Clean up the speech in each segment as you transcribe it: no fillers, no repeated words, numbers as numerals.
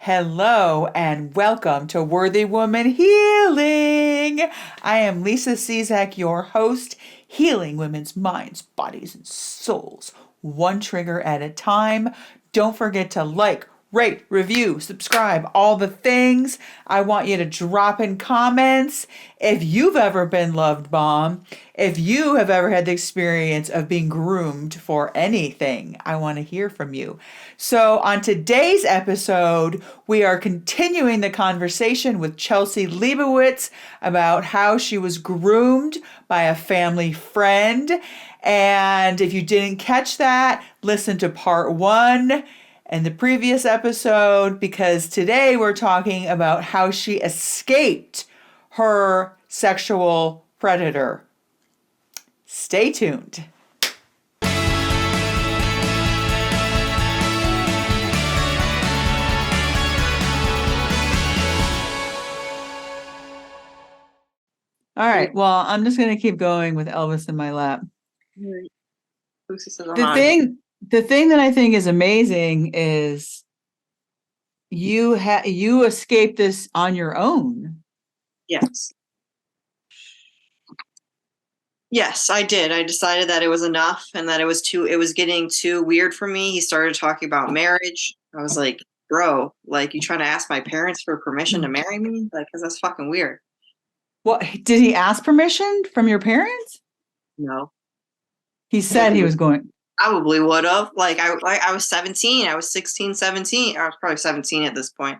Hello and welcome to Worthy Woman Healing. I am Lisa Czak, your host, healing women's minds, bodies, and souls, one trigger at a time. Don't forget to like, rate, review, subscribe, all the things. I want you to drop in comments if you've ever been loved bomb, if you have ever had the experience of being groomed for anything. I want to hear from you. So on today's episode, we are continuing the conversation with Chelsea Liebowtiz about how she was groomed by a family friend. And if you didn't catch that, listen to part one and the previous episode, because today we're talking about how she escaped her sexual predator. Stay tuned. All right. Well, I'm just going to keep going with Elvis in my lap. The thing that I think is amazing is you escaped this on your own. Yes. Yes, I did. I decided that it was enough and that it was getting too weird for me. He started talking about marriage. I was like, bro, like, you trying to ask my parents for permission to marry me? Like, because that's fucking weird. What, did he ask permission from your parents? No. He said he was going. Probably would have. Like, I was 17. I was 16, 17. I was probably 17 at this point.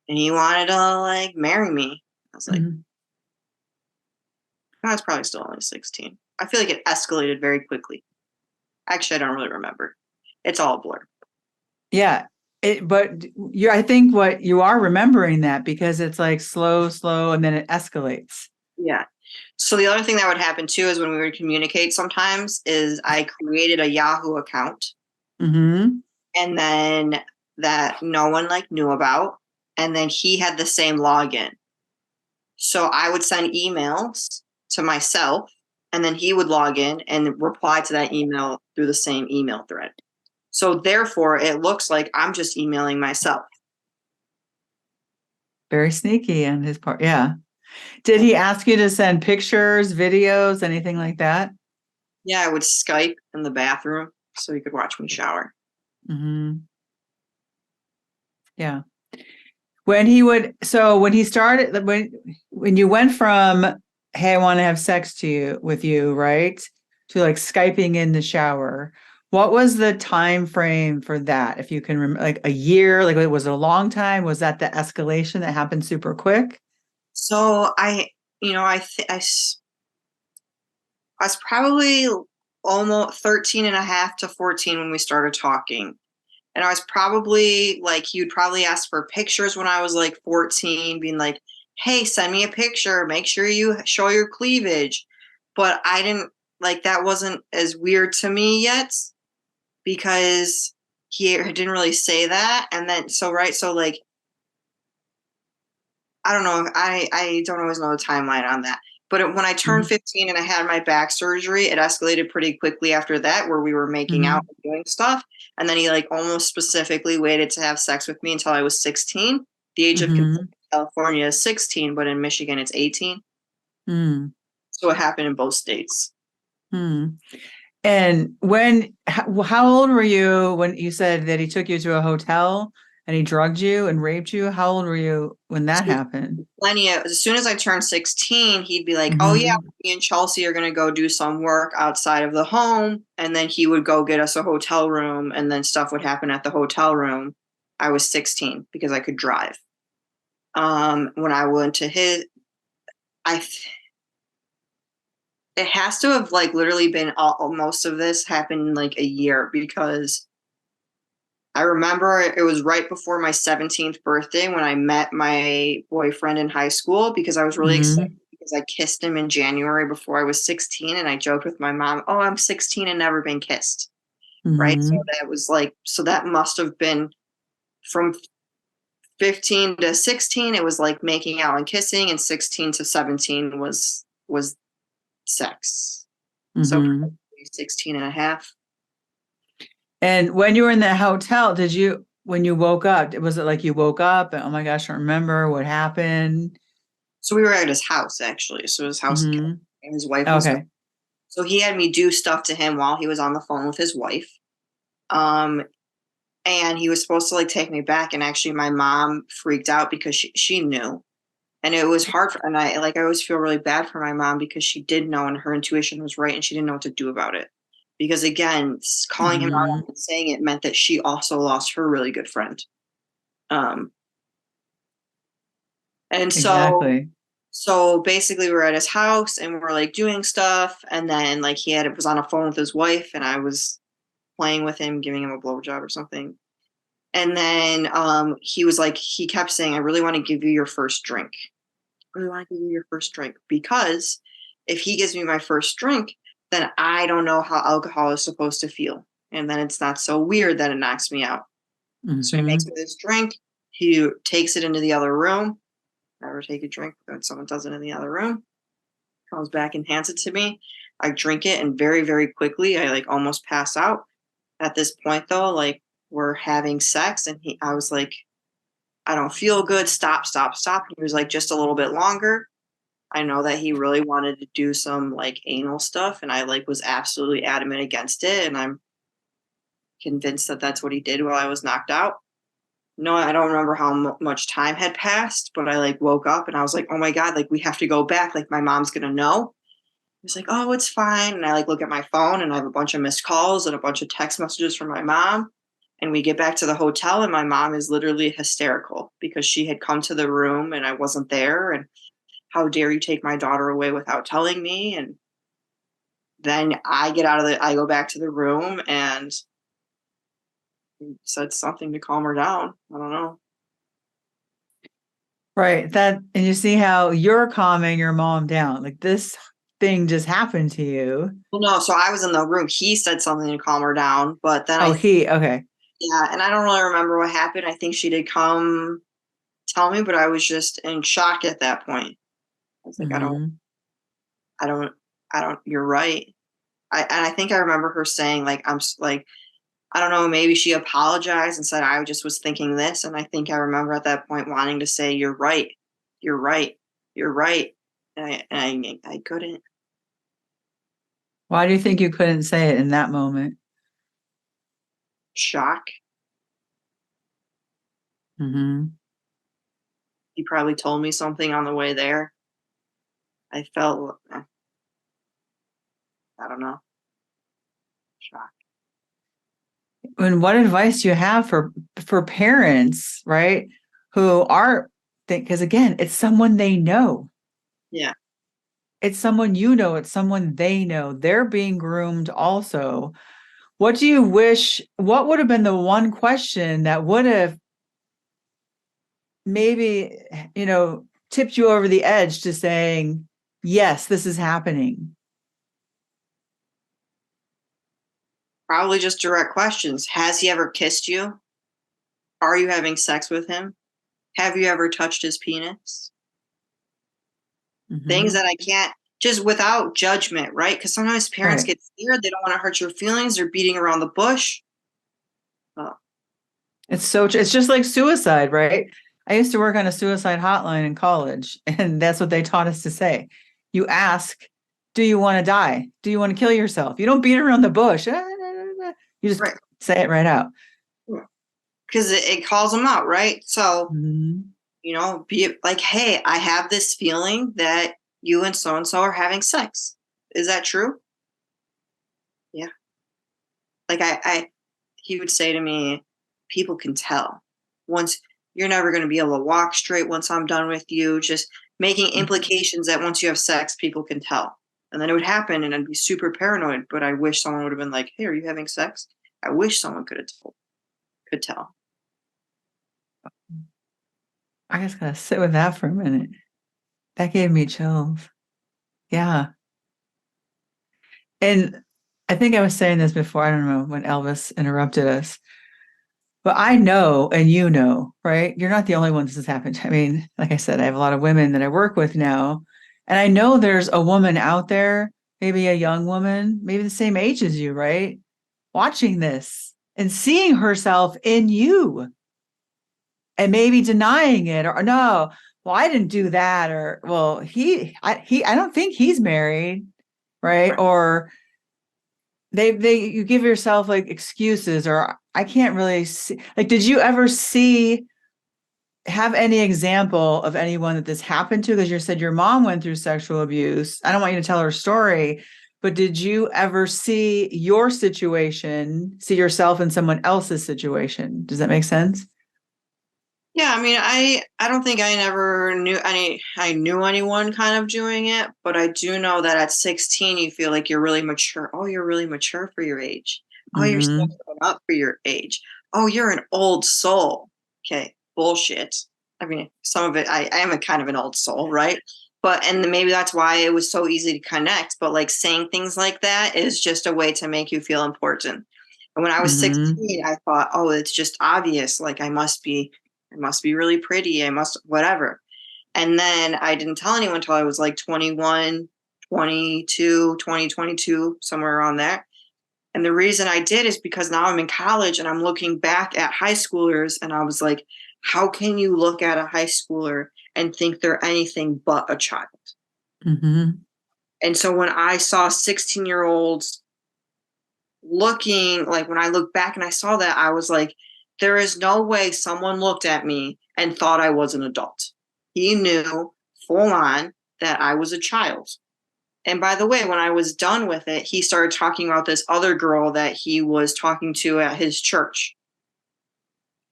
And he wanted to, like, marry me. I was like, I was probably still only 16. I feel like it escalated very quickly. Actually, I don't really remember. It's all a blur. Yeah. I think what you are remembering that because it's like slow, and then it escalates. Yeah. So the other thing that would happen too is when we would communicate sometimes is I created a Yahoo account. Mm-hmm. And then that no one knew about. And then he had the same login. So I would send emails to myself and then he would log in and reply to that email through the same email thread. So therefore, it looks like I'm just emailing myself. Very sneaky on his part. Yeah. Did he ask you to send pictures, videos, anything like that? Yeah, I would Skype in the bathroom so he could watch me shower. Mm-hmm. Yeah. When you went from, hey, I want to have sex with you, right? To like Skyping in the shower. What was the time frame for that? If you can remember, like a year, like it was a long time. Was that the escalation that happened super quick? So I was probably almost 13 and a half to 14 when we started talking. And I was probably like, he would probably ask for pictures when I was like 14, being like, hey, send me a picture. Make sure you show your cleavage. But I didn't that wasn't as weird to me yet because he didn't really say that. And then, so like, I don't know. I don't always know the timeline on that. But when I turned 15 and I had my back surgery, it escalated pretty quickly after that, where we were making out and doing stuff. And then he almost specifically waited to have sex with me until I was 16. The age of consent in California is 16, but in Michigan it's 18. So it happened in both states. And how old were you when you said that he took you to a hotel and he drugged you and raped you? How old were you when that happened? As soon as I turned 16, he'd be like, oh yeah, me and Chelsea are going to go do some work outside of the home. And then he would go get us a hotel room and then stuff would happen at the hotel room. I was 16 because I could drive. When I went to it has to have literally been most of this happened in a year, because I remember it was right before my 17th birthday when I met my boyfriend in high school, because I was really excited because I kissed him in January before I was 16. And I joked with my mom, oh, I'm 16 and never been kissed. Right. So that was so that must have been from 15 to 16. It was making out and kissing, and 16 to 17 was sex. So 16 and a half. And when you were in the hotel, did you when you woke up, was it like you woke up and oh my gosh, I don't remember what happened? So we were at his house actually. So his house Mm-hmm. and his wife was gone. Okay. So he had me do stuff to him while he was on the phone with his wife. Um, and he was supposed to like take me back, and actually my mom freaked out because she knew. And it was hard for, and I always feel really bad for my mom because she did know and her intuition was right and she didn't know what to do about it. Because again, calling him out Mm-hmm. and saying it meant that she also lost her really good friend. Um, and Exactly. so basically we're at his house and we're like doing stuff, and then like was on a phone with his wife and I was playing with him, giving him a blowjob or something. And then he was like, he kept saying, I really want to give you your first drink. I really want to give you your first drink because if he gives me my first drink, then I don't know how alcohol is supposed to feel. And then it's not so weird that it knocks me out. So he makes Mm-hmm. me this drink. He takes it into the other room. Never take a drink when someone does it in the other room. Comes back and hands it to me. I drink it, and very, very quickly, I like almost pass out. At this point, though, like we're having sex, and I was like, I don't feel good. Stop, stop, stop. He was like, just a little bit longer. I know that he really wanted to do some like anal stuff, and I like was absolutely adamant against it. And I'm convinced that that's what he did while I was knocked out. No, I don't remember how much time had passed, but I like woke up and I was like, oh my God, like we have to go back. Like my mom's going to know. He's like, oh, it's fine. And I like look at my phone and I have a bunch of missed calls and a bunch of text messages from my mom. And we get back to the hotel and my mom is literally hysterical because she had come to the room and I wasn't there. And how dare you take my daughter away without telling me? And then I go back to the room and said something to calm her down. I don't know. Right. And you see how you're calming your mom down. Like this thing just happened to you. Well, no, so I was in the room. He said something to calm her down, but then Oh, okay. yeah, and I don't really remember what happened. I think she did come tell me, but I was just in shock at that point. I was like, Mm-hmm. I don't, you're right. And I think I remember her saying, like, like, I don't know, maybe she apologized and said, I just was thinking this. And I think I remember at that point wanting to say, you're right, you're right, you're right. I couldn't. Why do you think you couldn't say it in that moment? Shock. Mm-hmm. He probably told me something on the way there. I felt, I don't know, shock. And what advice do you have for parents, right? Who are because again, it's someone they know. Yeah. It's someone you know, it's someone they know. They're being groomed also. What do you wish? What would have been the one question that would have maybe, tipped you over the edge to saying, yes, this is happening? Probably just direct questions. Has he ever kissed you? Are you having sex with him? Have you ever touched his penis? Things Mm-hmm. that I can't just without judgment, right? Because sometimes parents Right. get scared. They don't want to hurt your feelings. They're beating around the bush. Oh, It's just like suicide, right? I used to work on a suicide hotline in college, and that's what they taught us to say. You ask, do you want to die? Do you want to kill yourself? You don't beat around the bush. You just right. say it right out. Because it calls them out, right? So, Mm-hmm. be like, hey, I have this feeling that you and so are having sex. Is that true? Yeah. Like he would say to me, people can tell once you're never going to be able to walk straight once I'm done with you, just making implications that once you have sex, people can tell. And then it would happen and I'd be super paranoid, but I wish someone would have been like, hey, are you having sex? I wish someone could tell. I just gotta sit with that for a minute. That gave me chills. Yeah. And I think I was saying this before. I don't know when Elvis interrupted us, but I know, and you know, right? You're not the only one this has happened to. I mean, like I said, I have a lot of women that I work with now, and I know there's a woman out there, maybe a young woman, maybe the same age as you, right? Watching this and seeing herself in you. and maybe denying it, or no, well, I didn't do that, or well, I don't think he's married, right? Right. Or you give yourself like excuses, or I can't really see, like, did you ever have any example of anyone that this happened to? Because you said your mom went through sexual abuse. I don't want you to tell her story, but did you ever see yourself in someone else's situation? Does that make sense? Yeah, I mean, I don't think I never knew I knew anyone kind of doing it, but I do know that at 16 you feel like you're really mature. Oh, you're really mature for your age. Oh, you're so Mm-hmm. grown up for your age. Oh, you're an old soul. Okay, bullshit. I mean, some of it I am a kind of an old soul, right? But and maybe that's why it was so easy to connect, but like saying things like that is just a way to make you feel important. And when I was Mm-hmm. 16, I thought, oh, it's just obvious. Like I must be really pretty. I must, whatever. And then I didn't tell anyone until I was like 21, 22, 20, 22, somewhere around there. And the reason I did is because now I'm in college and I'm looking back at high schoolers and I was like, how can you look at a high schooler and think they're anything but a child? Mm-hmm. And so when I saw 16-year-olds looking, like when I look back and I saw that, I was like, there is no way someone looked at me and thought I was an adult. He knew full on that I was a child. And by the way, when I was done with it, he started talking about this other girl that he was talking to at his church.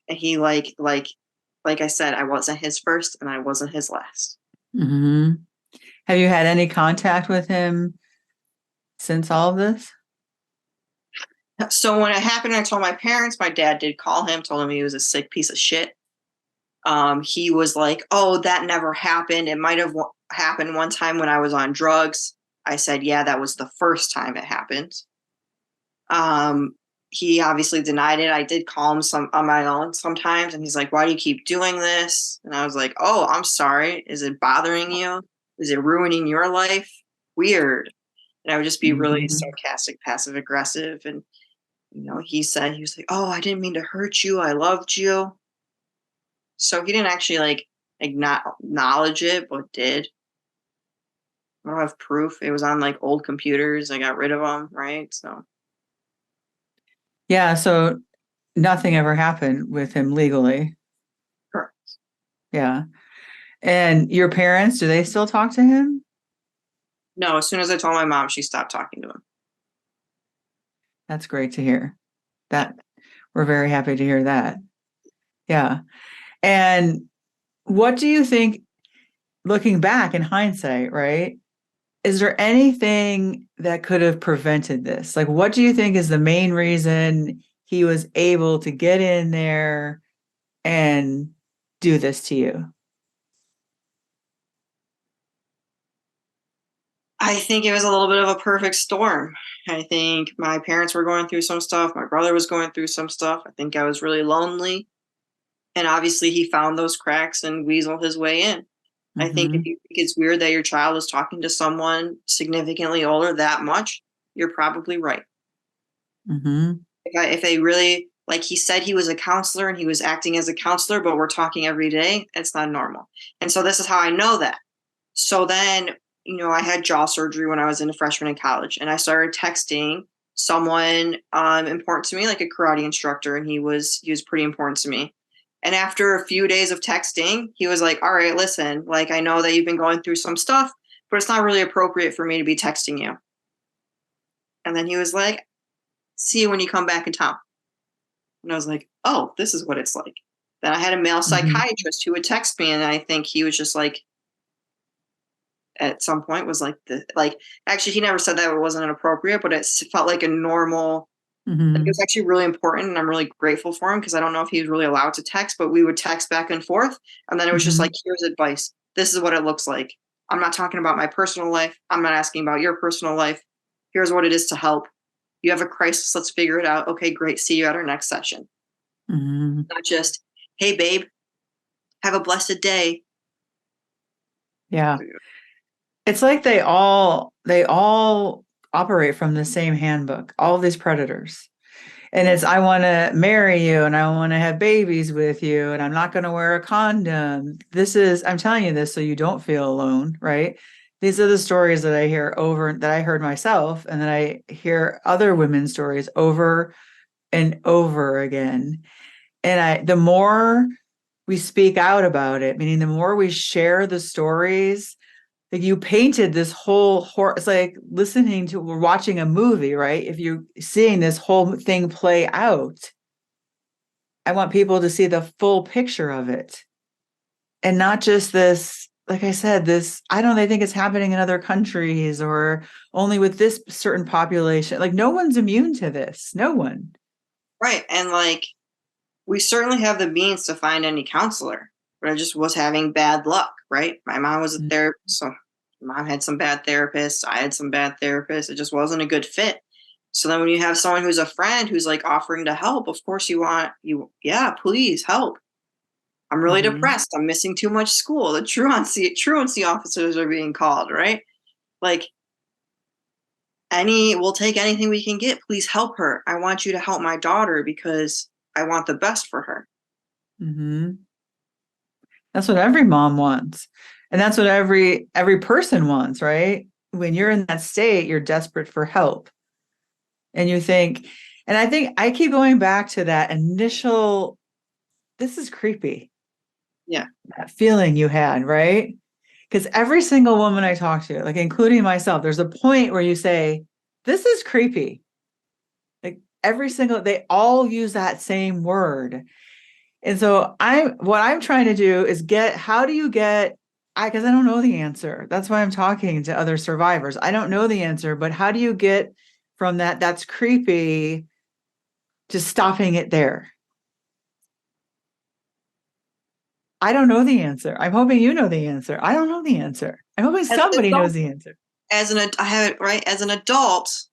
And he like I said, I wasn't his first and I wasn't his last. Mm-hmm. Have you had any contact with him since all of this? So when it happened, I told my parents. My dad did call him, told him he was a sick piece of shit. He was like, "Oh, that never happened. It might have happened one time when I was on drugs." I said, "Yeah, that was the first time it happened." Um, he obviously denied it. I did call him some on my own sometimes, and he's like, "Why do you keep doing this?" And I was like, "Oh, I'm sorry. Is it bothering you? Is it ruining your life? Weird." And I would just be really Mm-hmm. sarcastic, passive aggressive, and he was like, "Oh, I didn't mean to hurt you. I loved you." So he didn't actually like acknowledge it, but did. I don't have proof. It was on like old computers. I got rid of them, right? So Yeah, so nothing ever happened with him legally. correct. Yeah. And your parents, do they still talk to him? No, as soon as I told my mom, she stopped talking to him. That's great to hear. That we're very happy to hear that. Yeah. And what do you think, looking back in hindsight, right? Is there anything that could have prevented this? Like, what do you think is the main reason he was able to get in there and do this to you? I think it was a little bit of a perfect storm. I think my parents were going through some stuff. My brother was going through some stuff. I think I was really lonely. And obviously, he found those cracks and weaseled his way in. I think if Mm-hmm. you think it's weird that your child is talking to someone significantly older that much, you're probably right. Mm-hmm. If they really, like he said, he was a counselor and he was acting as a counselor, but we're talking every day, it's not normal. And so this is how I know that. So then, I had jaw surgery when I was in a freshman in college, and I started texting someone important to me, like a karate instructor, and he was pretty important to me. And after a few days of texting, he was like, "All right, listen, like I know that you've been going through some stuff, but it's not really appropriate for me to be texting you." And then he was like, "See you when you come back in town." And I was like, "Oh, this is what it's like." Then I had a male Mm-hmm. psychiatrist who would text me, and I think he was just like, at some point, was like actually he never said that it wasn't inappropriate, but it felt like a normal. Like it Mm-hmm. was actually really important, and I'm really grateful for him because I don't know if he was really allowed to text, but we would text back and forth, and then it was just Mm-hmm. like, "Here's advice. This is what it looks like. I'm not talking about my personal life. I'm not asking about your personal life. Here's what it is to help. You have a crisis. Let's figure it out. Okay, great. See you at our next session." Mm-hmm. Not just, "Hey, babe, have a blessed day." Yeah. It's like they all operate from the same handbook, all these predators. And it's, I want to marry you and I want to have babies with you and I'm not going to wear a condom. This is, I'm telling you this so you don't feel alone, right? These are the stories that I hear over, that I heard myself, and then I hear other women's stories over and over again. And the more we speak out about it, meaning the more we share the stories, like you painted this whole it's like listening to, we're watching a movie, right? If you're seeing this whole thing play out, I want people to see the full picture of it and not just this, like I said, this, I don't, they think it's happening in other countries or only with this certain population. Like no one's immune to this. No one. Right. And like, we certainly have the means to find any counselor, but I just was having bad luck, right? My mom was a therapist, so mom had some bad therapists. I had some bad therapists. It just wasn't a good fit. So then when you have someone who's a friend who's like offering to help, of course yeah, please help. I'm really depressed. I'm missing too much school. The truancy officers are being called, right? Like we'll take anything we can get. Please help her. I want you to help my daughter because I want the best for her. Mm-hmm. That's what every mom wants. And that's what every person wants, right? When you're in that state, you're desperate for help. And you think, and I think I keep going back to that initial, this is creepy. Yeah. That feeling you had, right? Because every single woman I talk to, like including myself, there's a point where you say, this is creepy. Like they all use that same word. And so what I'm trying to do is how do you get, because I don't know the answer. That's why I'm talking to other survivors. I don't know the answer, but how do you get from that's creepy, to stopping it there? I don't know the answer. I'm hoping you know the answer. I don't know the answer. I'm hoping somebody knows the answer. As an adult,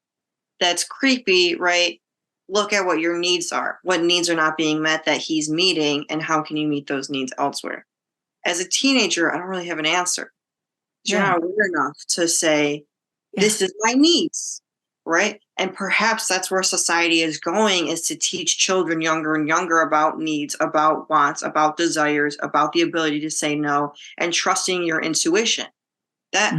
that's creepy, right? Look at what your needs are. What needs are not being met that he's meeting, and how can you meet those needs elsewhere? As a teenager, I don't really have an answer. You're not aware enough to say, this is my needs, right? And perhaps that's where society is going, is to teach children younger and younger about needs, about wants, about desires, about the ability to say no, and trusting your intuition. That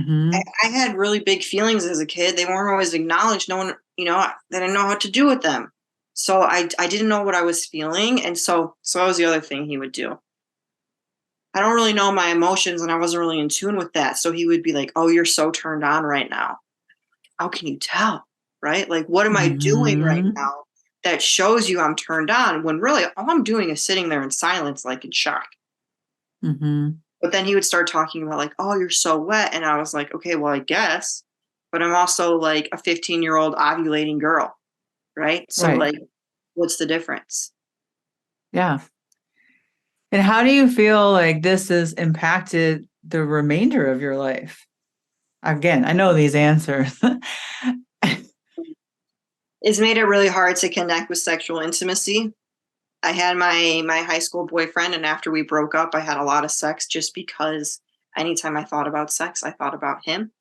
I had really big feelings as a kid. They weren't always acknowledged. No one, that I didn't know what to do with them. So I didn't know what I was feeling. And so that was the other thing he would do. I don't really know my emotions, and I wasn't really in tune with that. So he would be like, oh, you're so turned on right now. How can you tell? Right? Like, what am I doing right now that shows you I'm turned on, when really all I'm doing is sitting there in silence, like in shock. But then he would start talking about like, oh, you're so wet. And I was like, okay, well, I guess. But I'm also like a 15-year-old ovulating girl. Right? So like, what's the difference? Yeah. And how do you feel like this has impacted the remainder of your life? Again, I know these answers. It's made it really hard to connect with sexual intimacy. I had my high school boyfriend, and after we broke up, I had a lot of sex just because anytime I thought about sex, I thought about him,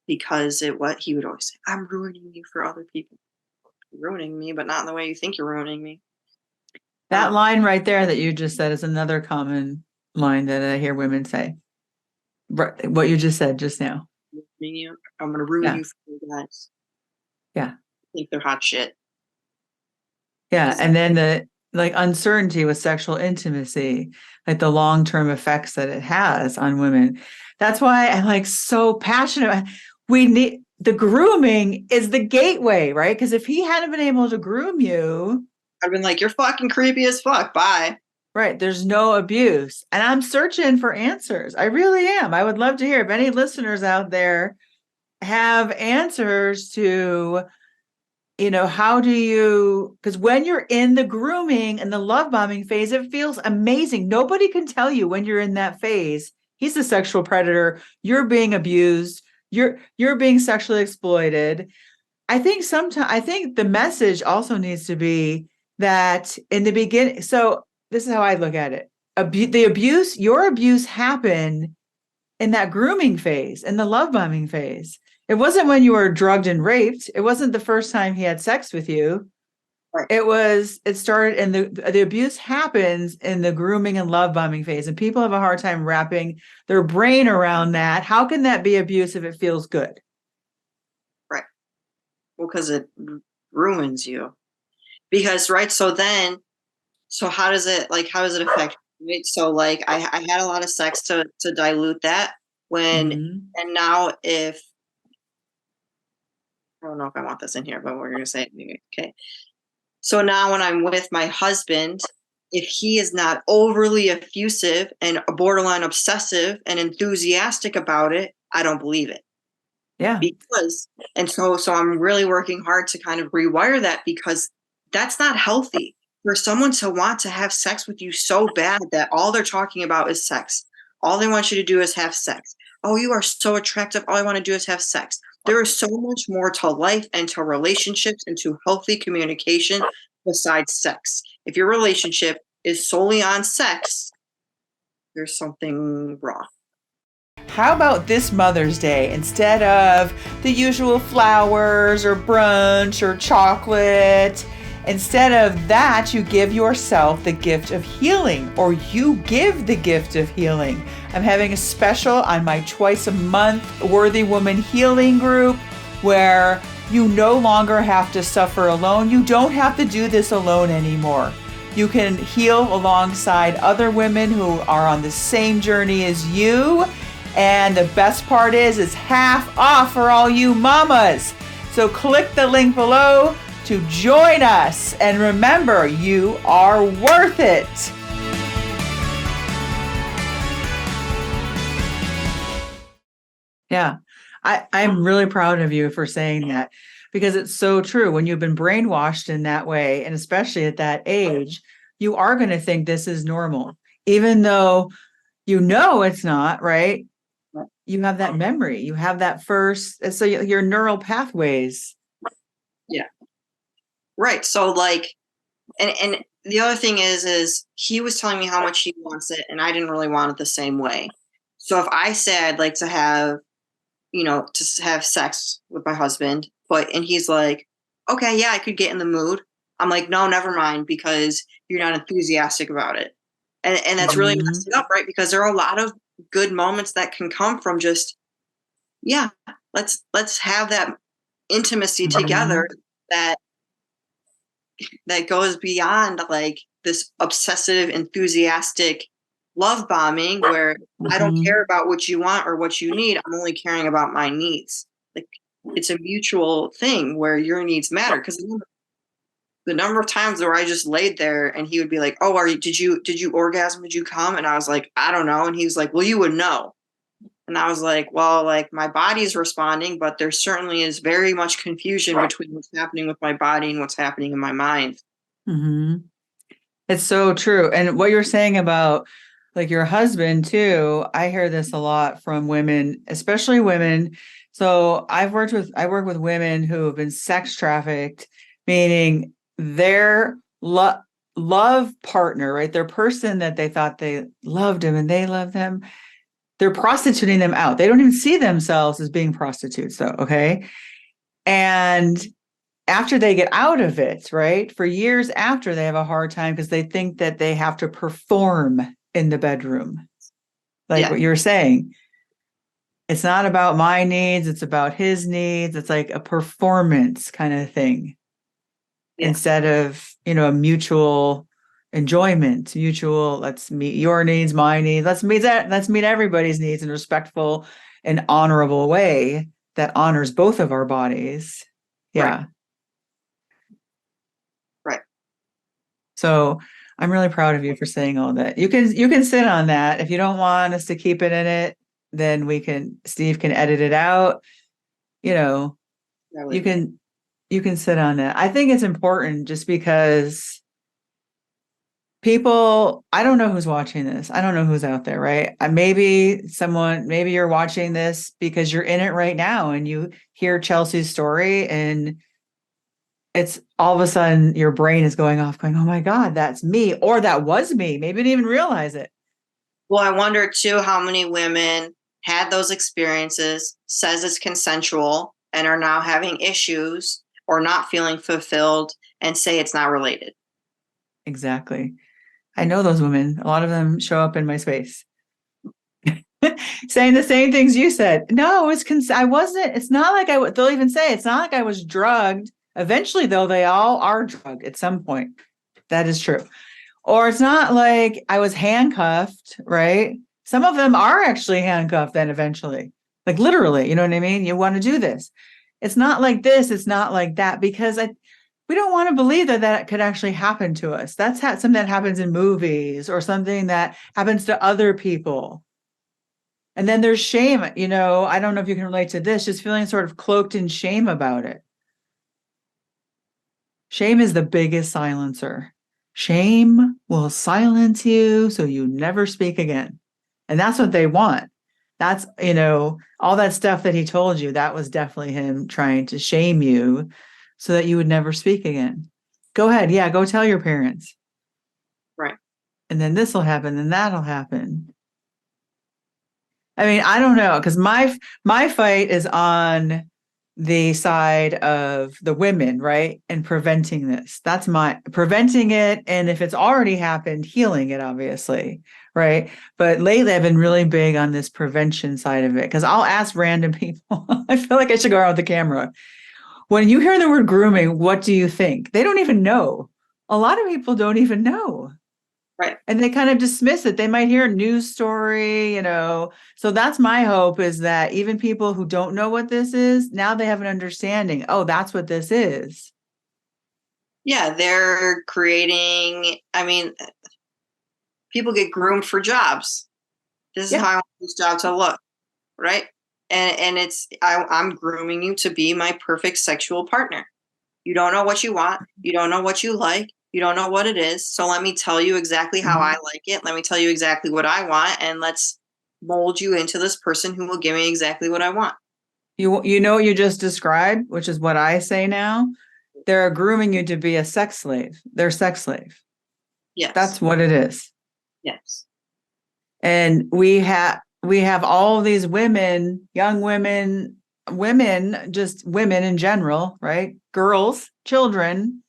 because he would always say, I'm ruining you for other people. You're ruining me, but not in the way you think you're ruining me. That line right there that you just said is another common line that I hear women say. What you just said just now. I'm going to ruin you for you guys. Yeah. I think they're hot shit. Yeah. And then the uncertainty with sexual intimacy, like the long-term effects that it has on women. That's why I'm so passionate. We need, the grooming is the gateway, right? Because if he hadn't been able to groom you, I've been like, you're fucking creepy as fuck. Bye. Right. There's no abuse. And I'm searching for answers. I really am. I would love to hear if any listeners out there have answers to, how do you, because when you're in the grooming and the love bombing phase, it feels amazing. Nobody can tell you when you're in that phase, he's a sexual predator, you're being abused, you're being sexually exploited. I think the message also needs to be that in the beginning, so this is how I look at it. Your abuse happened in that grooming phase, in the love bombing phase. It wasn't when you were drugged and raped. It wasn't the first time he had sex with you. Right. It started, and the abuse happens in the grooming and love bombing phase, and people have a hard time wrapping their brain around that. How can that be abuse if it feels good? Right. Well, because it ruins you. Because right, so how does it affect you, right? So like I had a lot of sex to dilute that when Mm-hmm. and now if I don't know if I want this in here, but we're gonna say it anyway. Okay. So now when I'm with my husband, if he is not overly effusive and borderline obsessive and enthusiastic about it, I don't believe it. Yeah. Because and so I'm really working hard to kind of rewire that because that's not healthy for someone to want to have sex with you so bad that all they're talking about is sex. All they want you to do is have sex. Oh, you are so attractive. All I want to do is have sex. There is so much more to life and to relationships and to healthy communication besides sex. If your relationship is solely on sex, there's something wrong. How about this Mother's Day? Instead of the usual flowers or brunch or chocolate, instead of that, you give yourself the gift of healing, or you give the gift of healing. I'm having a special on my twice a month Worthy Woman Healing group where you no longer have to suffer alone. You don't have to do this alone anymore. You can heal alongside other women who are on the same journey as you. And the best part is it's half off for all you mamas. So click the link below to join us. And remember, you are worth it. Yeah, I'm really proud of you for saying that because it's so true. When you've been brainwashed in that way, and especially at that age, you are going to think this is normal, even though you know it's not, right? You have that memory, you have that first, so your neural pathways. Yeah. Right. So like and the other thing is he was telling me how much he wants it and I didn't really want it the same way. So if I say I'd like to have, to have sex with my husband, and he's like, okay, yeah, I could get in the mood. I'm like, no, never mind, because you're not enthusiastic about it. And that's really Mhm. messed up, right? Because there are a lot of good moments that can come from just, yeah, let's have that intimacy together Mhm. that that goes beyond like this obsessive, enthusiastic love bombing where I don't Mhm. care about what you want or what you need. I'm only caring about my needs. Like it's a mutual thing where your needs matter. Because the number of times where I just laid there and he would be like, "Oh, did you orgasm? Did you come?" And I was like, "I don't know." And he was like, "Well, you would know." And I was like, "Well, like my body's responding, but there certainly is very much confusion between what's happening with my body and what's happening in my mind." Mhm. It's so true. And what you're saying about like your husband too, I hear this a lot from women, especially women. So I work with women who have been sex trafficked, meaning their love partner, right? Their person that they thought they loved him and they love them, they're prostituting them out. They don't even see themselves as being prostitutes, though. Okay. And after they get out of it, right? For years after, they have a hard time because they think that they have to perform in the bedroom, like Yeah. what you were saying. It's not about my needs, it's about his needs. It's like a performance kind of thing Yeah. instead of, a mutual enjoyment, mutual, let's meet your needs, my needs. Let's meet everybody's needs in a respectful and honorable way that honors both of our bodies. Right. Yeah. Right. So I'm really proud of you for saying all that. You can sit on that. If you don't want us to keep it in it, then Steve can edit it out. You know, That you would, can sit on that. I think it's important just because I don't know who's watching this. I don't know who's out there, right? Maybe you're watching this because you're in it right now and you hear Chelsea's story and it's all of a sudden your brain is going off going, oh my God, that's me. Or that was me. Maybe you didn't even realize it. well, I wonder too how many women had those experiences, says it's consensual, and are now having issues or not feeling fulfilled and say it's not related. Exactly. I know those women. A lot of them show up in my space saying the same things you said. No, I wasn't. It's not like they'll even say it's not like I was drugged. Eventually, though, they all are drugged at some point. That is true. Or it's not like I was handcuffed, right? Some of them are actually handcuffed then eventually, like literally, you know what I mean? You want to do this. It's not like this. It's not like that because we don't want to believe that could actually happen to us. That's something that happens in movies or something that happens to other people. And then there's shame, I don't know if you can relate to this, just feeling sort of cloaked in shame about it. Shame is the biggest silencer. Shame will silence you so you never speak again. And that's what they want. That's, all that stuff that he told you, that was definitely him trying to shame you so that you would never speak again. Go ahead. Yeah, go tell your parents. Right. And then this will happen and that'll happen. I mean, I don't know, because my fight is on the side of the women, right? And preventing this. That's preventing it. And if it's already happened, healing it, obviously, right? But lately I've been really big on this prevention side of it because I'll ask random people. I feel like I should go around with the camera. When you hear the word grooming, what do you think? They don't even know. A lot of people don't even know. Right. And they kind of dismiss it. They might hear a news story, So that's my hope is that even people who don't know what this is, now they have an understanding. Oh, that's what this is. Yeah, they're creating, people get groomed for jobs. This is how I want this job to look, right? And I'm grooming you to be my perfect sexual partner. You don't know what you want. You don't know what you like. You don't know what it is. So let me tell you exactly how I like it. Let me tell you exactly what I want. And let's mold you into this person who will give me exactly what I want. You know what you just described, which is what I say now. They're grooming you to be a sex slave. They're sex slave. Yes. That's what it is. Yes. And we have all these women, young women, just women in general, right? Girls, children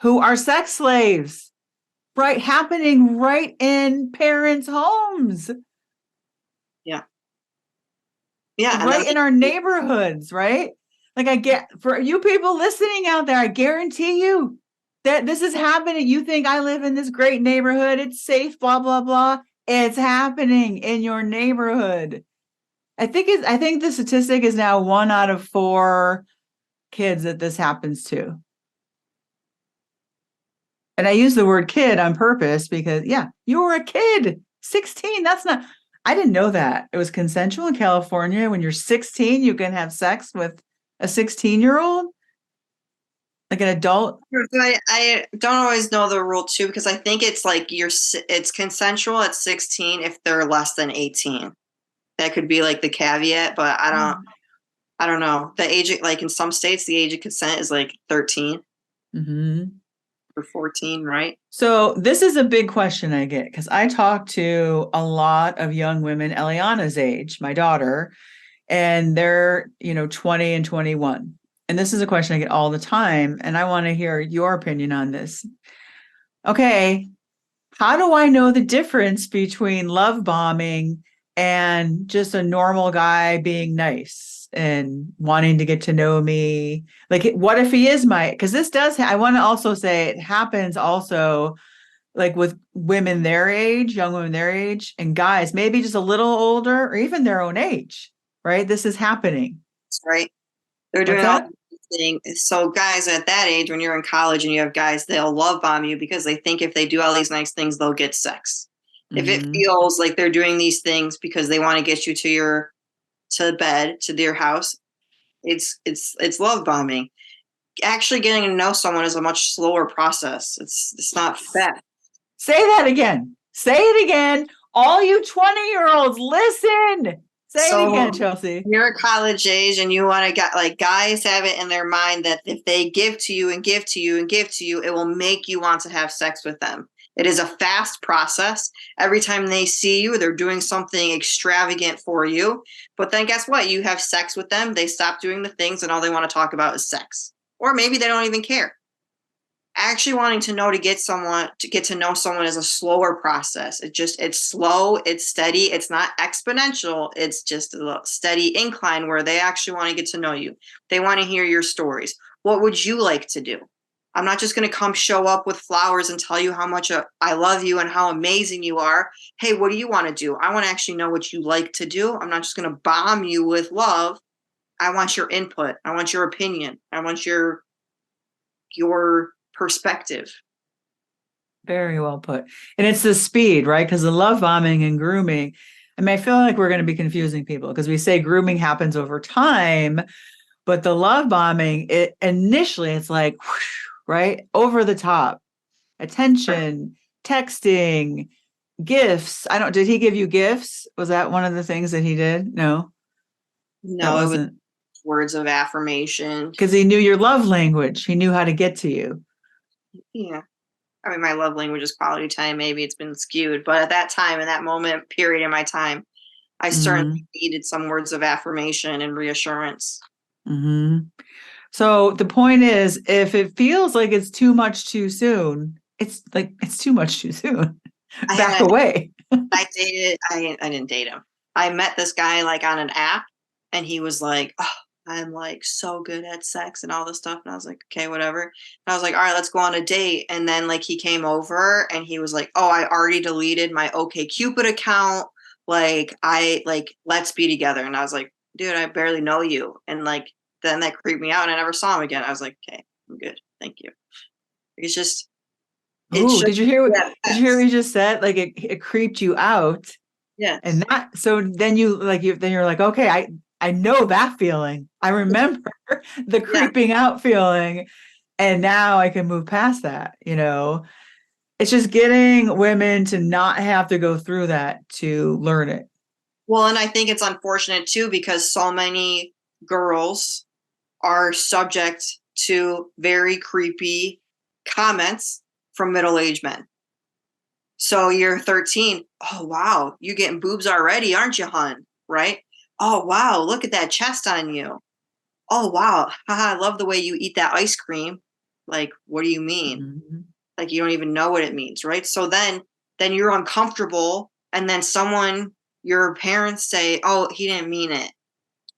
who are sex slaves, right? Happening right in parents' homes. Yeah. Yeah. Right in our neighborhoods, right? Like for you people listening out there, I guarantee you that this is happening. You think I live in this great neighborhood, it's safe, blah, blah, blah. It's happening in your neighborhood. I think the statistic is now 1 out of 4 kids that this happens to. And I use the word kid on purpose because, yeah, you were a kid, 16. I didn't know that. It was consensual in California. When you're 16, you can have sex with a 16-year-old, like an adult. I don't always know the rule too, because I think it's like it's consensual at 16 if they're less than 18. That could be like the caveat, but I don't know. The age, like in some states, the age of consent is like 13 or 14, right? So this is a big question I get because I talk to a lot of young women, Eliana's age, my daughter, and they're, 20 and 21. And this is a question I get all the time. And I want to hear your opinion on this. Okay. How do I know the difference between love bombing and just a normal guy being nice and wanting to get to know me? Like, what if he is because this I want to also say it happens also like with women their age, young women their age, and guys maybe just a little older or even their own age, right? This is happening. That's right. They're doing all these things. So guys at that age, when you're in college and you have guys, they'll love bomb you because they think if they do all these nice things, they'll get sex. If it feels like they're doing these things because they want to get you to bed, to their house, it's love bombing. Actually getting to know someone is a much slower process. It's not fast. Say that again. Say it again. All you 20-year-olds, listen. Say it again, Chelsea. You're at college age and you want to get like guys have it in their mind that if they give to you and give to you and give to you, it will make you want to have sex with them. It is a fast process. Every time they see you, they're doing something extravagant for you. But then guess what? You have sex with them. They stop doing the things and all they want to talk about is sex or maybe they don't even care. Actually wanting to get to know someone is a slower process. It's slow, it's steady, it's not exponential. It's just a steady incline where they actually want to get to know you. They want to hear your stories. What would you like to do? I'm not just going to come show up with flowers and tell you how much I love you and how amazing you are. Hey, what do you want to do? I want to actually know what you like to do. I'm not just going to bomb you with love. I want your input. I want your opinion. I want your perspective. Very well put. And it's the speed, right? Because the love bombing and grooming, I mean, I feel like we're going to be confusing people because we say grooming happens over time, but the love bombing, it initially it's like, whoosh, right? Over the top, attention, texting, gifts. Did he give you gifts? Was that one of the things that he did? No, that No, it was wasn't. words of affirmation. Because he knew your love language. He knew how to get to you. Yeah. I mean, my love language is quality time. Maybe it's been skewed, but at that time, in that moment, period in my time, I certainly Mm-hmm. needed some words of affirmation and reassurance. Mm-hmm. So the point is, if it feels like it's too much too soon, it's like it's too much too soon. I Back had, away. I didn't date him. I met this guy like on an app, and he was like, oh, I'm like so good at sex and all this stuff. And I was like, okay, whatever. And I was like, all right, let's go on a date. And then like he came over and he was like, oh, I already deleted my OK Cupid account. Let's be together. And I was like, dude, I barely know you. And like then that creeped me out and I never saw him again. I was like, okay, I'm good. Thank you. It's just it Oh, should did you hear what yeah, did you hear what he just said? Like it creeped you out. And yes. that so then you're like, okay, I know that feeling. I remember the Yeah. creeping out feeling. And now I can move past that. It's just getting women to not have to go through that to learn it. Well, and I think it's unfortunate too because so many girls are subject to very creepy comments from middle-aged men. So you're 13. Oh, wow. You're getting boobs already, aren't you, hun? Right? Oh, wow. Look at that chest on you. Oh, wow. Haha, I love the way you eat that ice cream. Like, what do you mean? Mhm. Like, you don't even know what it means, right? So then you're uncomfortable. And then your parents say, oh, he didn't mean it.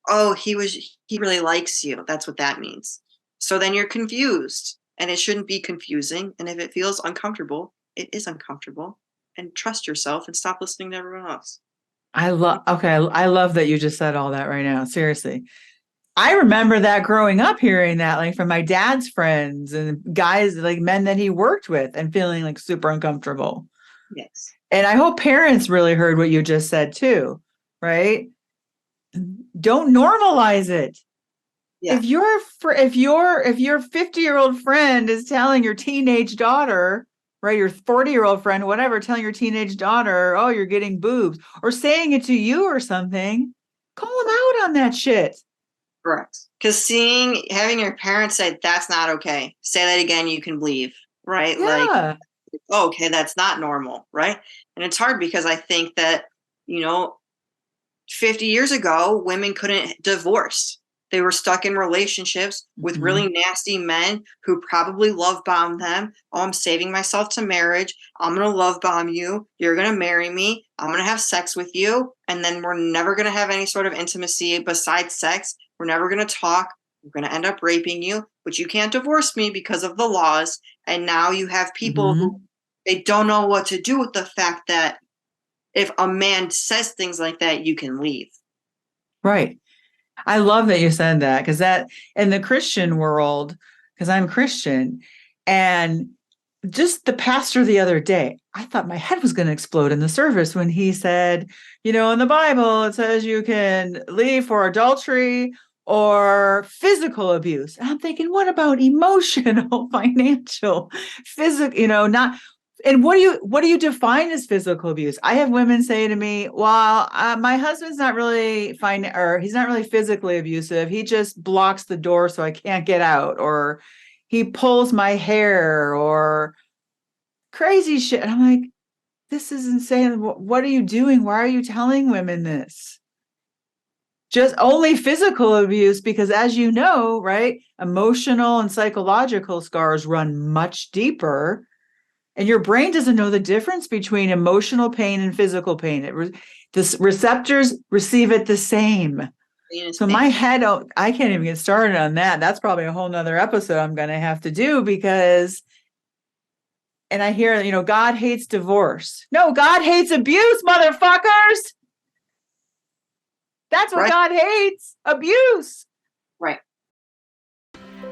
Oh, he really likes you. That's what that means. So then you're confused and it shouldn't be confusing. And if it feels uncomfortable, it is uncomfortable. And trust yourself and stop listening to everyone else. I love that you just said all that right now. Seriously. I remember that growing up, hearing that like from my dad's friends and guys, like men that he worked with, and feeling like super uncomfortable. Yes. And I hope parents really heard what you just said too, right? Don't normalize it. Yeah. If your 50-year-old friend is telling your teenage daughter, right, your 40-year-old friend, whatever, telling your teenage daughter, oh, you're getting boobs, or saying it to you or something, call them out on that shit. Correct. Because having your parents say, that's not okay. Say that again, you can leave. Right? Like, Yeah. oh, okay, that's not normal. Right? And it's hard because I think that, you know, 50 years ago, women couldn't divorce. They were stuck in relationships with Mhm. really nasty men who probably love bombed them. Oh, I'm saving myself to marriage. I'm going to love bomb you. You're going to marry me. I'm going to have sex with you. And then we're never going to have any sort of intimacy besides sex. We're never going to talk. I'm going to end up raping you, but you can't divorce me because of the laws. And now you have people who Mhm. they don't know what to do with the fact that if a man says things like that, you can leave. Right. I love that you said that because that in the Christian world, because I'm Christian, and just the pastor the other day, I thought my head was going to explode in the service when he said, in the Bible, it says you can leave for adultery or physical abuse. And I'm thinking, what about emotional, financial, physical, not and what do you define as physical abuse? I have women say to me, "Well, my husband's not really fine, or he's not really physically abusive. He just blocks the door so I can't get out, or he pulls my hair, or crazy shit." And I'm like, "This is insane. What are you doing? Why are you telling women this?" just only physical abuse, because as you know, right, emotional and psychological scars run much deeper, and your brain doesn't know the difference between emotional pain and physical pain. The receptors receive it the same. So my head, I can't even get started on that. That's probably a whole nother episode I'm going to have to do, because, and I hear, God hates divorce. No, God hates abuse, motherfuckers. That's what Right. God hates, abuse. Right.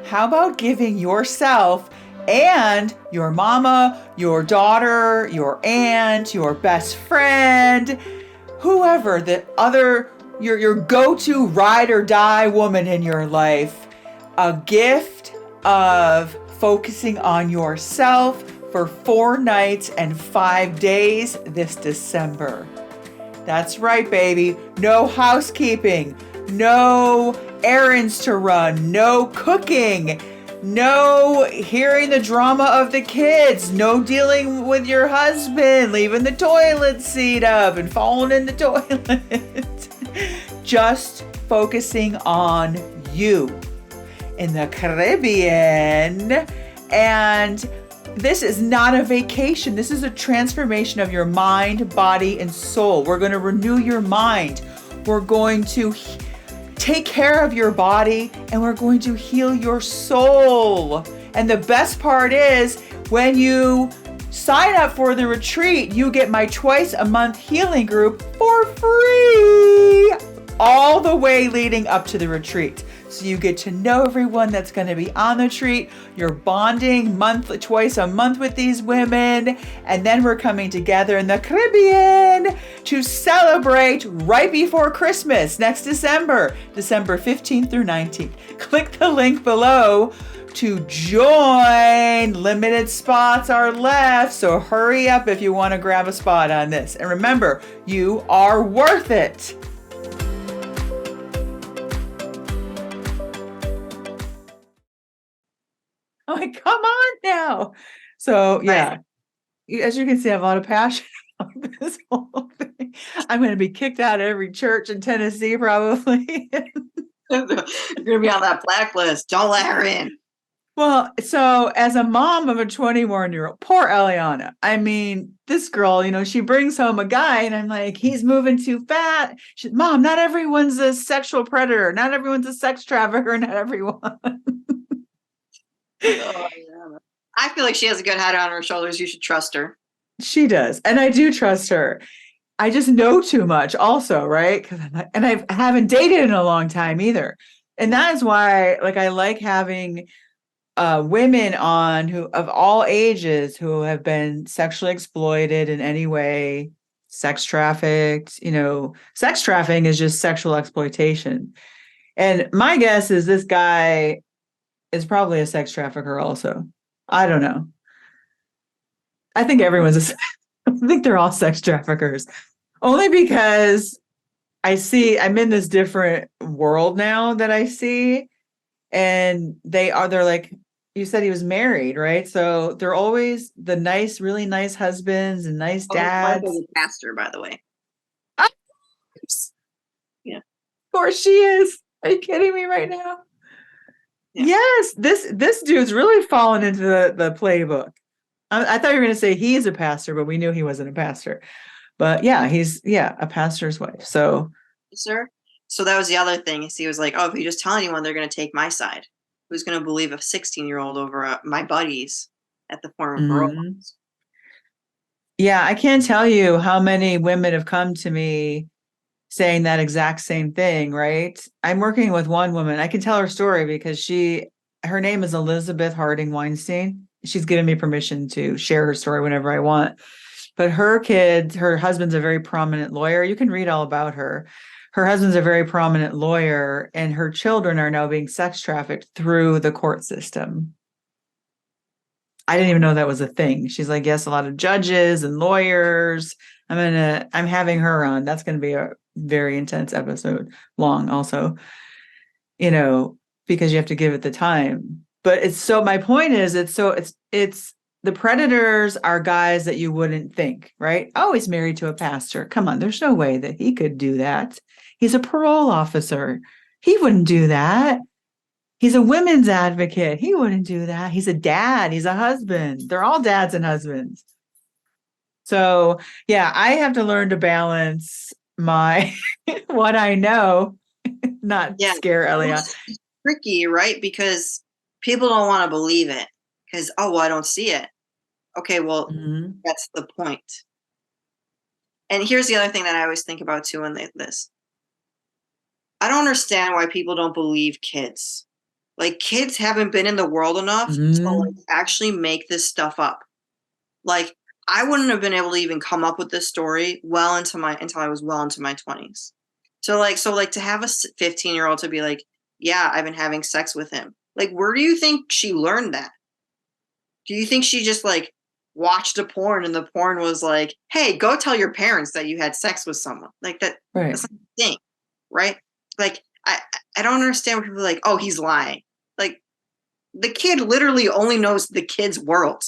How about giving yourself and your mama, your daughter, your aunt, your best friend, whoever, your go-to ride or die woman in your life, a gift of focusing on yourself for 4 nights and 5 days this December. That's right, baby. No housekeeping, no errands to run, no cooking, no hearing the drama of the kids, no dealing with your husband, leaving the toilet seat up and falling in the toilet. Just focusing on you in the Caribbean. And this is not a vacation. This is a transformation of your mind, body, and soul. We're going to renew your mind. We're going to take care of your body, and we're going to heal your soul. And the best part is, when you sign up for the retreat, you get my twice a month healing group for free, all the way leading up to the retreat. So you get to know everyone that's going to be on the retreat. You're bonding twice a month with these women. And then we're coming together in the Caribbean to celebrate right before Christmas next December 15th through 19th. Click the link below to join. Limited spots are left, so hurry up if you want to grab a spot on this. And remember, you are worth it. I'm like, come on now. So yeah, as you can see, I have a lot of passion on this whole thing. I'm going to be kicked out of every church in Tennessee, probably. You're going to be on that blacklist. Don't let her in. Well, so as a mom of a 21-year-old, poor Eliana. I mean, this girl, she brings home a guy, and I'm like, he's moving too fat. She's, Mom, not everyone's a sexual predator. Not everyone's a sex trafficker. Not everyone. Oh, yeah. I feel like she has a good head on her shoulders. You should trust her. She does. And I do trust her. I just know too much also, right? And I haven't dated in a long time either. And that is why, I like having women on who of all ages who have been sexually exploited in any way, sex trafficked. Sex trafficking is just sexual exploitation. And my guess is this guy is probably a sex trafficker also. I don't know. I think I think they're all sex traffickers. Only because I'm in this different world now that I see. And they're like, you said he was married, right? So they're always the nice, really nice husbands and nice dads. His wife is a pastor, by the way. Yeah. Of course she is. Are you kidding me right now? Yeah. Yes, this dude's really fallen into the playbook. I thought you were going to say he's a pastor, but we knew he wasn't a pastor. But yeah, he's a pastor's wife. So, sir. So that was the other thing. He was like, "Oh, if you just tell anyone, they're going to take my side. Who's going to believe a 16-year-old over my buddies at the former borough?" Yeah, I can't tell you how many women have come to me saying that exact same thing, right? I'm working with one woman. I can tell her story because her name is Elizabeth Harding Weinstein. She's given me permission to share her story whenever I want. But her husband's a very prominent lawyer. You can read all about her. Her husband's a very prominent lawyer, and her children are now being sex trafficked through the court system. I didn't even know that was a thing. She's like, yes, a lot of judges and lawyers. I'm having her on. That's going to be a very intense episode, long also, because you have to give it the time. But my point is, it's the predators are guys that you wouldn't think, right? Oh, he's married to a pastor. Come on, there's no way that he could do that. He's a parole officer. He wouldn't do that. He's a women's advocate. He wouldn't do that. He's a dad. He's a husband. They're all dads and husbands. So, yeah, I have to learn to balance my what I know, not Yeah. scare Well, Elia. it's tricky, right? Because people don't want to believe it. Because, oh, well, I don't see it. Okay, well, Mhm. that's the point. And here's the other thing that I always think about too in this. I don't understand why people don't believe kids. Like kids haven't been in the world enough to like Mhm. actually make this stuff up. Like I wouldn't have been able to even come up with this story well into my until I was well into my 20s. So like to have a 15-year-old to be like, "Yeah, I've been having sex with him." Like where do you think she learned that? Do you think she just like watched a porn and the porn was like, "Hey, go tell your parents that you had sex with someone." Like Right. that's not a thing, right? Like I don't understand when people are like, "Oh, he's lying." Like the kid literally only knows the kid's world.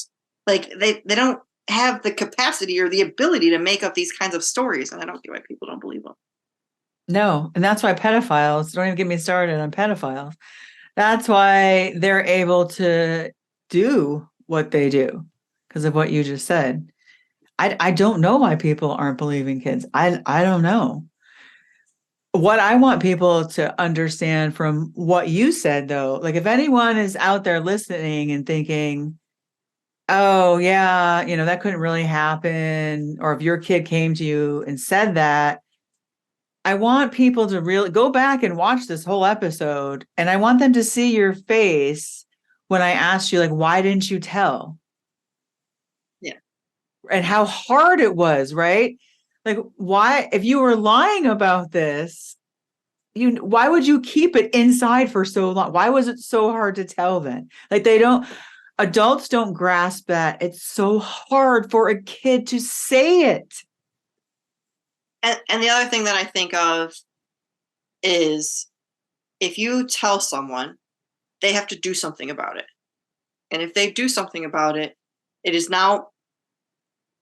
Like they don't have the capacity or the ability to make up these kinds of stories, and I don't get why people don't believe them. No, and that's why pedophiles, don't even get me started on pedophiles. That's why they're able to do what they do because of what you just said. I don't know why people aren't believing kids. I don't know. What I want people to understand from what you said, though, like if anyone is out there listening and thinking, oh, yeah, that couldn't really happen, or if your kid came to you and said that, I want people to really go back and watch this whole episode, and I want them to see your face when I asked you, like, why didn't you tell? Yeah, And how hard it was, right? Like, why, if you were lying about this, why would you keep it inside for so long? Why was it so hard to tell then? Like, adults don't grasp that it's so hard for a kid to say it. and the other thing that I think of is if you tell someone, they have to do something about it, and if they do something about it, it is now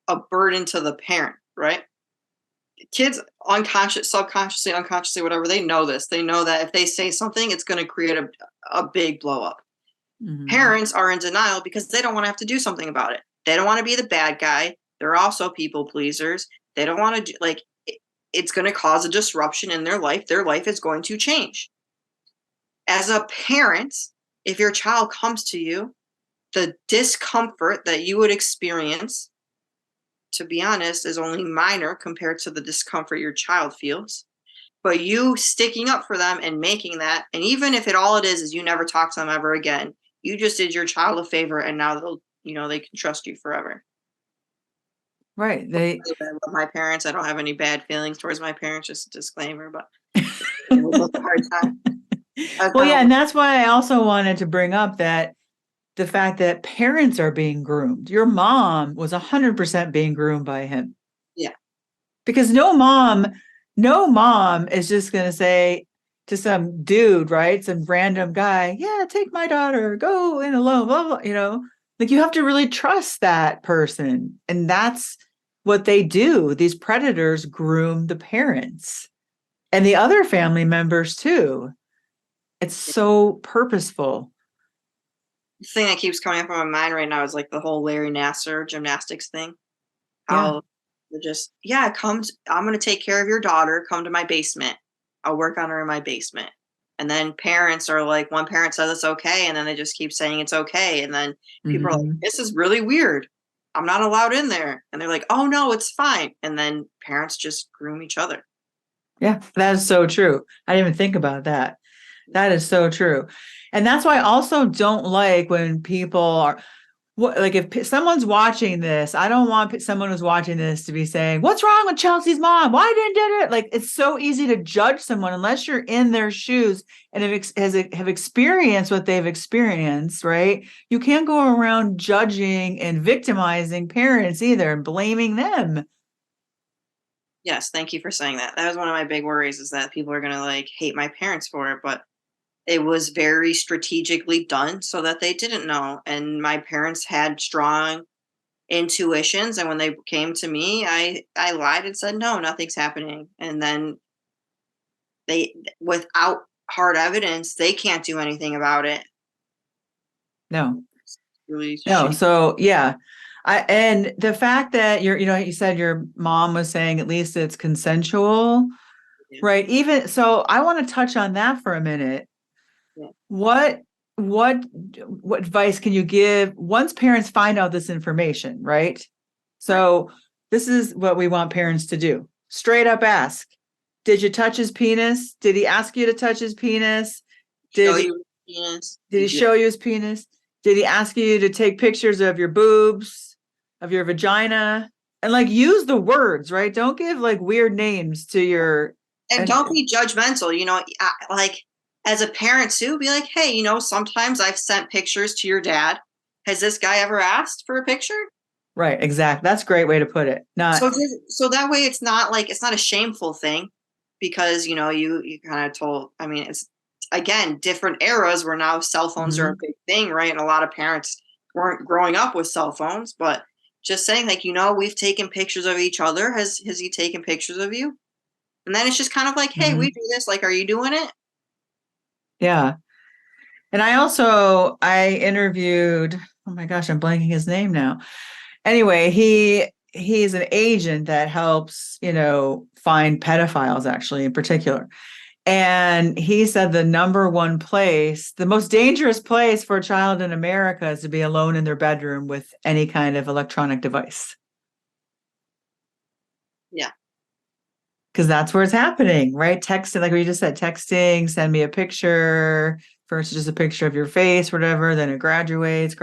a burden to the parent, right? Kids unconscious subconsciously unconsciously whatever they know this, they know that if they say something it's going to create a big blow up. Mhm. Parents are in denial because they don't want to have to do something about it. They don't want to be the bad guy. They're also people pleasers. They don't want to do like it's going to cause a disruption in their life. Their life is going to change. As a parent, if your child comes to you, the discomfort that you would experience, to be honest, is only minor compared to the discomfort your child feels. But you sticking up for them and making that, and even if all it is you never talk to them ever again, you just did your child a favor, and now they can trust you forever. Right. They I love my parents. I don't have any bad feelings towards my parents. Just a disclaimer, but it was a hard time. I was Well, kind yeah, of and that's why I also wanted to bring up that the fact that parents are being groomed. Your mom was 100% being groomed by him yeah, because no mom is just going to say to some dude, right? Some random guy, yeah, take my daughter, go in alone, blah, blah, like you have to really trust that person. And that's what they do. These predators groom the parents and the other family members too. It's so purposeful. the thing that keeps coming up in my mind right now is like the whole Larry Nasser gymnastics thing. Yeah. How they're just, yeah, I'm gonna take care of your daughter. Come to my basement. I'll work on her in my basement. And then parents are like, one parent says it's okay, and then they just keep saying it's okay. And then people are like, Mhm. this is really weird. I'm not allowed in there. And they're like, oh no, it's fine. And then parents just groom each other. Yeah, that is so true. I didn't even think about that. That is so true. And that's why I also don't like when people are like if someone's watching this, I don't want someone who's watching this to be saying, "What's wrong with Chelsea's mom? Why didn't do it?" Like it's so easy to judge someone unless you're in their shoes and have experienced what they've experienced, right? You can't go around judging and victimizing parents either and blaming them. Yes, thank you for saying that. That was one of my big worries is that people are gonna like hate my parents for it, but it was very strategically done so that they didn't know. And my parents had strong intuitions, and when they came to me, I lied and said, "No, nothing's happening." And then they, without hard evidence, they can't do anything about it. No. Really No. shitty. So yeah. And the fact that you said your mom was saying at least it's consensual, Yeah. right? Even so, I want to touch on that for a minute. Yeah. What what what advice can you give once parents find out this information, right? Right. So this is what we want parents to do. Straight up ask. Did you touch his penis? Did he ask you to touch his penis? Show Did you penis. did he Did you? show you his penis? Did he ask you to take pictures of your boobs, of your vagina? And like use the words, right? Don't give like weird names to your And and don't be judgmental. Like as a parent too, be like, hey, sometimes I've sent pictures to your dad. Has this guy ever asked for a picture? right, exactly. That's a great way to put it. So Not so that way it's not like it's not a shameful thing because you kind of told. I mean, it's again different eras where now cell phones are a mhm. big thing, right? And a lot of parents weren't growing up with cell phones, but just saying like, we've taken pictures of each other. Has he taken pictures of you? And then it's just kind of like, hey, we Mhm. do this. Like, are you doing it? Yeah. And I interviewed, oh my gosh, I'm blanking his name now. Anyway, he's an agent that helps, find pedophiles actually in particular. And he said the number one place, the most dangerous place for a child in America is to be alone in their bedroom with any kind of electronic device. Yeah. Because that's where it's happening, right? Texting, like we just said, texting, send me a picture. First, just a picture of your face, whatever. Then it graduates.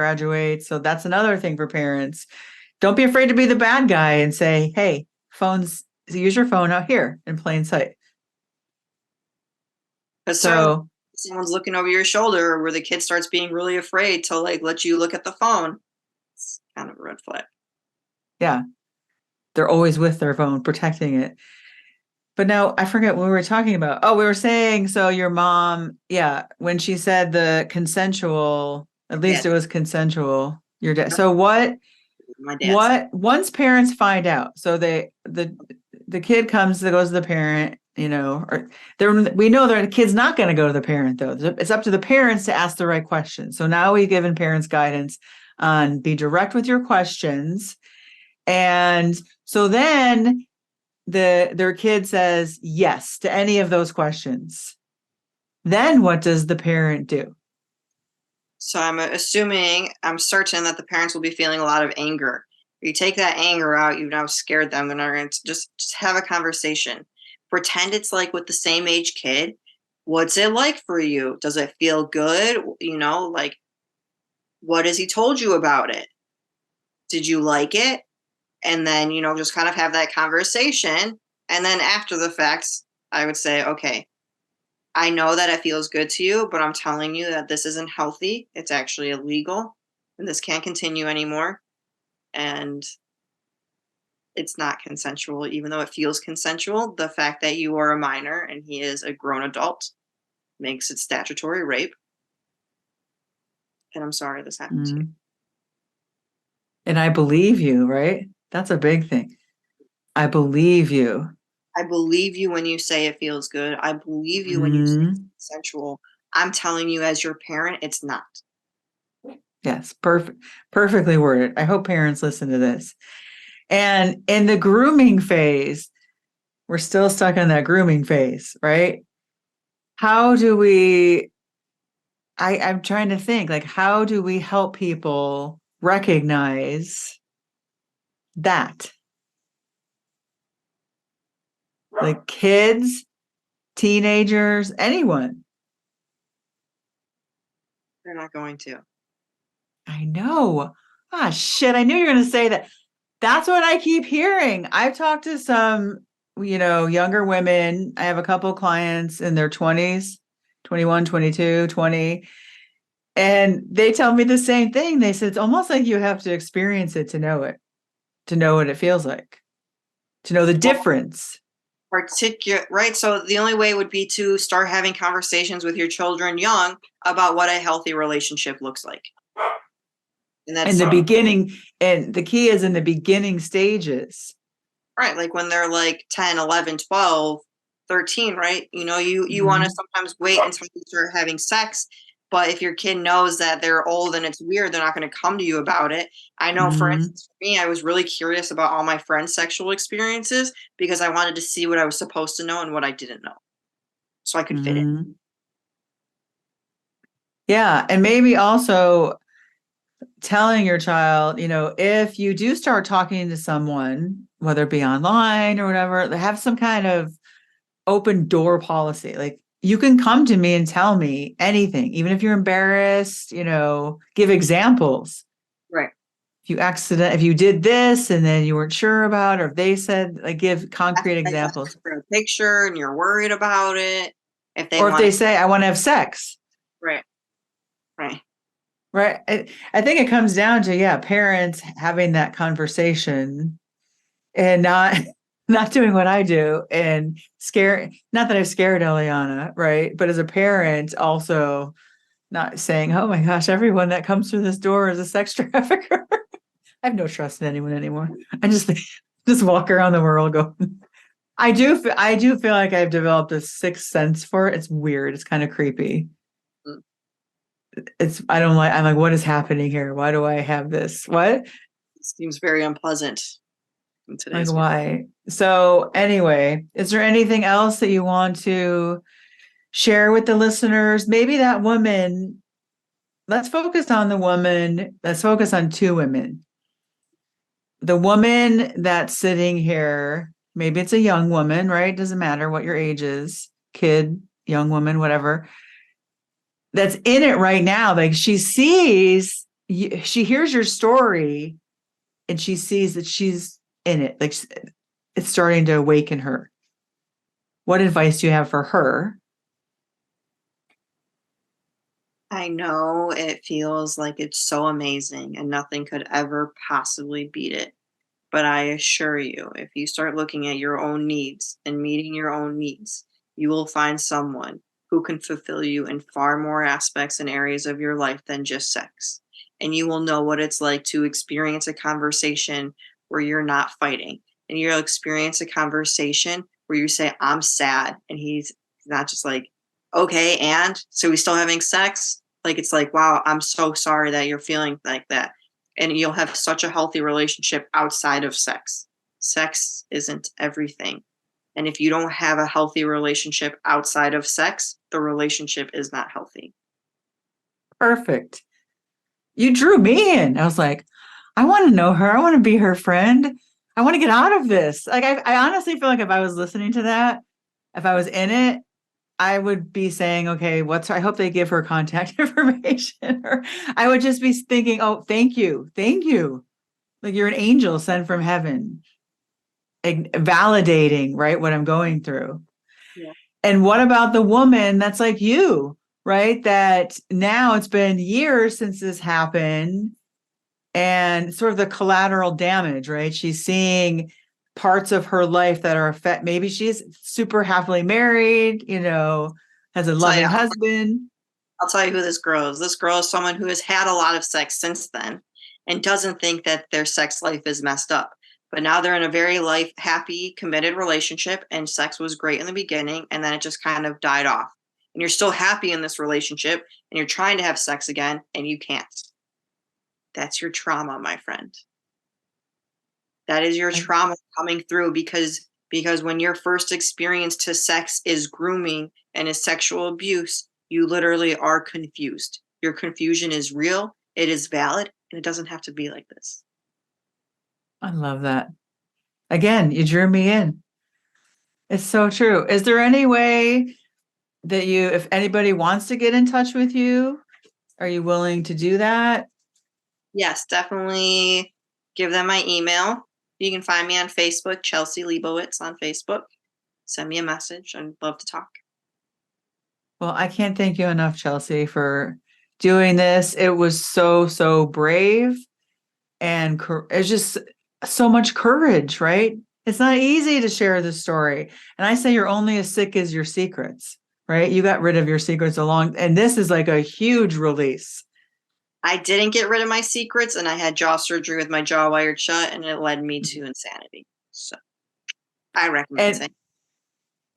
So that's another thing for parents. Don't be afraid to be the bad guy and say, hey, use your phone out here in plain sight. Because certainly So, someone's looking over your shoulder where the kid starts being really afraid to like let you look at the phone. It's kind of a red flag. yeah, they're always with their phone, protecting it. But now I forget what we were talking about. Oh, we were saying, so your mom, yeah, when she said the consensual, at Yeah. least it was consensual, your dad. So My dad said. once parents find out, so the kid goes to the parent, or we know the kid's not going to go to the parent though. It's up to the parents to ask the right questions. So now we've given parents guidance on be direct with your questions. And so then their kid says yes to any of those questions. Then what does the parent do? So I'm certain that the parents will be feeling a lot of anger. You take that anger out, you've now scared them, and are going to just have a conversation. Pretend it's like with the same age kid. What's it like for you? Does it feel good? Like what has he told you about it? Did you like it? And then, just kind of have that conversation. And then after the facts, I would say, okay, I know that it feels good to you, but I'm telling you that this isn't healthy. It's actually illegal and this can't continue anymore. And it's not consensual, even though it feels consensual. The fact that you are a minor and he is a grown adult makes it statutory rape. And I'm sorry this happened to you. Mm. And I believe you, right? That's a big thing. I believe you. I believe you when you say it feels good. I believe you when you say it's Mm. consensual. I'm telling you as your parent, it's not. Yes, perfectly worded. I hope parents listen to this. And in the grooming phase, we're still stuck in that grooming phase, right? How do we I'm trying to think, like, how do we help people recognize that? Like kids, teenagers, anyone. They're not going to. I know. Ah, shit. I knew you were going to say that. That's what I keep hearing. I've talked to some, younger women. I have a couple clients in their 20s, 21, 22, 20, and they tell me the same thing. They said it's almost like you have to experience it, to know what it feels like, to know the Well, difference. right. So the only way would be to start having conversations with your children young about what a healthy relationship looks like. And In that's the beginning, and the key is in the beginning stages. right. Like when they're like 10, 11, 12, 13, right? You want to sometimes wait until you start having sex. But if your kid knows that they're old and it's weird, they're not going to come to you about it. I know, for instance, for me, I was really curious about all my friends' sexual experiences because I wanted to see what I was supposed to know and what I didn't know, so I could fit in. Yeah. And maybe also telling your child, if you do start talking to someone, whether it be online or whatever, they have some kind of open door policy. Like, you can come to me and tell me anything, even if you're embarrassed, give examples. Right. If you did this and then you weren't sure about, or if they said, like, give concrete If they ask examples. for a picture and you're worried about it, if they Or if want they to, say, I want to have sex. right, right. Right. I think it comes down to, yeah, parents having that conversation and not not doing what I do and not that I've scared Eliana, right? But as a parent, also not saying, oh my gosh, everyone that comes through this door is a sex trafficker. I have no trust in anyone anymore. I just walk around the world going. I do feel like I've developed a sixth sense for it. It's weird. It's kind of creepy. Mm. I'm like, what is happening here? Why do I have this? What? It seems very unpleasant in Like, today's world. why? So anyway, is there anything else that you want to share with the listeners? Maybe that woman, let's focus on the woman. Let's focus on two women. The woman that's sitting here, maybe it's a young woman, right? Doesn't matter what your age is, kid, young woman, whatever, that's in it right now. Like, she hears your story and she sees that she's in it. Like, it's starting to awaken her. What advice do you have for her? I know it feels like it's so amazing and nothing could ever possibly beat it. But I assure you, if you start looking at your own needs and meeting your own needs, you will find someone who can fulfill you in far more aspects and areas of your life than just sex. And you will know what it's like to experience a conversation where you're not fighting. And you'll experience a conversation where you say, I'm sad. And he's not just like, okay, and so we still having sex? Like, it's like, wow, I'm so sorry that you're feeling like that, and you'll have such a healthy relationship outside of sex. Sex isn't everything. And if you don't have a healthy relationship outside of sex, the relationship is not healthy. Perfect. You drew me in. I was like, I want to know her. I want to be her friend. I want to get out of this. Like, I honestly feel like if I was listening to that, if I was in it, I would be saying, okay, I hope they give her contact information. Or I would just be thinking, oh, thank you. Thank you. Like, you're an angel sent from heaven, validating, right, what I'm going through. Yeah. And what about the woman that's like you, right? That now it's been years since this happened and sort of the collateral damage, right? She's seeing parts of her life that are maybe she's super happily married, has a I'll tell you, loving husband. I'll tell you who this girl is. This girl is someone who has had a lot of sex since then and doesn't think that their sex life is messed up. But now they're in a very happy, committed relationship, and sex was great in the beginning, and then it just kind of died off. And you're still happy in this relationship, and you're trying to have sex again, and you can't. That's your trauma, my friend. That is your trauma coming through because when your first experience to sex is grooming and is sexual abuse, you literally are confused. Your confusion is real, it is valid, and it doesn't have to be like this. I love that. Again, you drew me in. It's so true. Is there any way that if anybody wants to get in touch with you, are you willing to do that? Yes, definitely give them my email. You can find me on Facebook, Chelsea Liebowtiz on Facebook. Send me a message. I'd love to talk. Well, I can't thank you enough, Chelsea, for doing this. It was so, so brave and it's just so much courage, right? It's not easy to share this story. And I say you're only as sick as your secrets, right? You got rid of your secrets and this is like a huge release. I didn't get rid of my secrets, and I had jaw surgery with my jaw wired shut, and it led me to insanity. So I recommend it.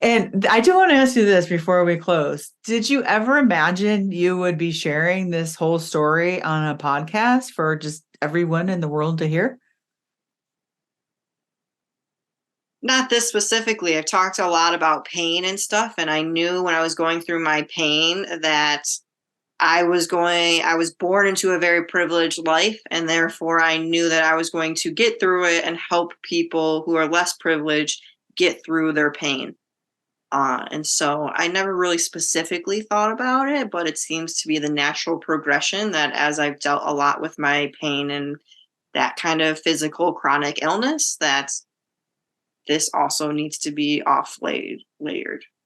And I do want to ask you this before we close. Did you ever imagine you would be sharing this whole story on a podcast for just everyone in the world to hear? Not this specifically. I've talked a lot about pain and stuff, and I knew when I was going through my pain that I was born into a very privileged life, and therefore I knew that I was going to get through it and help people who are less privileged get through their pain. And so I never really specifically thought about it, but it seems to be the natural progression that as I've dealt a lot with my pain and that kind of physical chronic illness, that this also needs to be offloaded,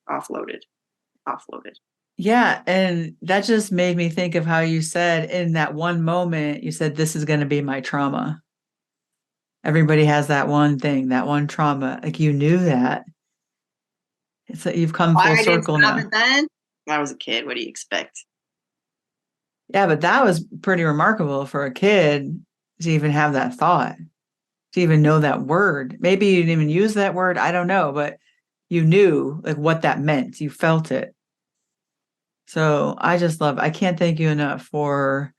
offloaded. Yeah. And that just made me think of how you said in that one moment, you said, this is going to be my trauma. Everybody has that one thing, that one trauma. Like you knew that. It's like you've come Why full I didn't circle stop now. it then? I was a kid. What do you expect? Yeah, but that was pretty remarkable for a kid to even have that thought, to even know that word. Maybe you didn't even use that word. I don't know, but you knew like what that meant. You felt it. So I can't thank you enough for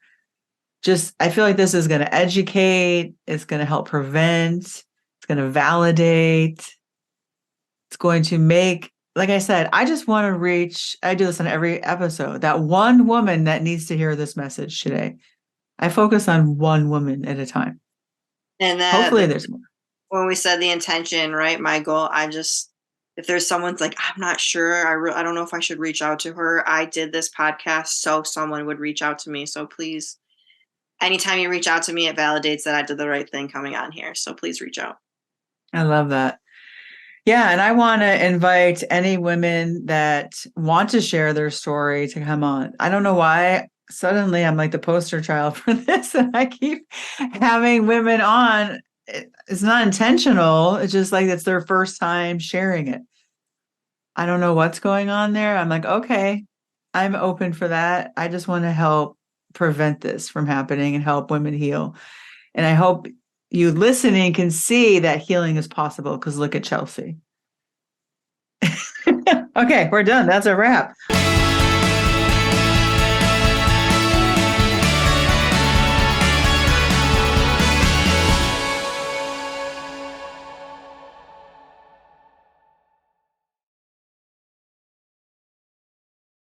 just, I feel like this is going to educate, it's going to help prevent, it's going to validate, it's going to make, like I said, I just want to reach, I do this on every episode, that one woman that needs to hear this message today. I focus on one woman at a time. And Hopefully there's more. when we said the intention, right? My goal, if there's someone's like, I'm not sure, I don't know if I should reach out to her. I did this podcast so someone would reach out to me. So please, anytime you reach out to me, it validates that I did the right thing coming on here. So please reach out. I love that. Yeah, and I want to invite any women that want to share their story to come on. I don't know why suddenly I'm like the poster child for this, and I keep having women on. It's not intentional. It's just like it's their first time sharing it. I don't know what's going on there. I'm like, okay, I'm open for that. I just want to help prevent this from happening and help women heal. And I hope you listening can see that healing is possible because look at Chelsea. Okay, we're done. That's a wrap.